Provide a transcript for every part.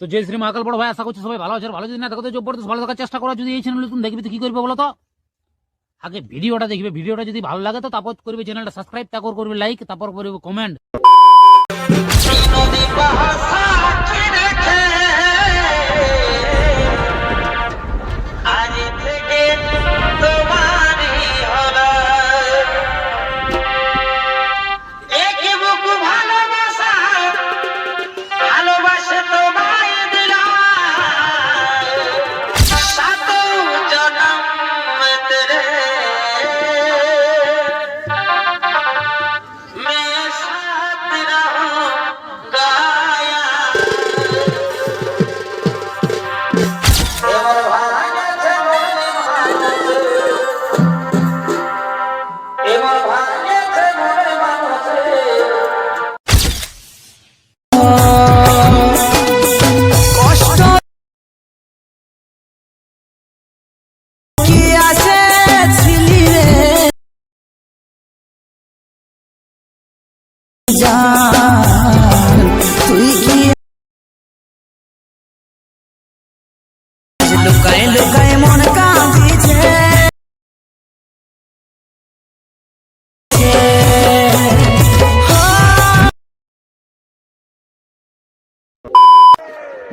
তো জয় শ্রী মহাকাল বড় ভাই, আশা করছি সবাই ভালো আছে। ভালো যদি না থাকো তো জবরদস্ত ভালো থাকার চেষ্টা করো। যদি এই চ্যানেল তুমি দেখবে তো কি করবে বলো তো? আগে ভিডিওটা দেখবে, ভিডিওটা যদি ভালো লাগে তো তারপর করবে চ্যানেলটা সাবস্ক্রাইব, তারপর করবে লাইক, তারপর করবে কমেন্ট। তুই কি লুকায় লুকায় মন কাঁদিছে,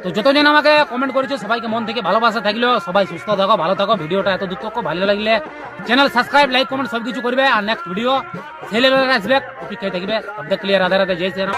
তো যতজন আমাকে কমেন্ট করেছো সবাইকে মন থেকে ভালোবাসা থাকলেও সবাই সুস্থ থাকো, ভালো থাকো। ভিডিওটা এত দূর থাকো, ভালো লাগলে চ্যানেল সাবস্ক্রাইব, লাইক, কমেন্ট সবকিছু করবে। আর নেক্সট ভিডিও ছেলে আসবে, অপেক্ষায় থাকবে। শব্দ ক্লিয়ার, রাধে রাধে, জয় শ্রীরাম।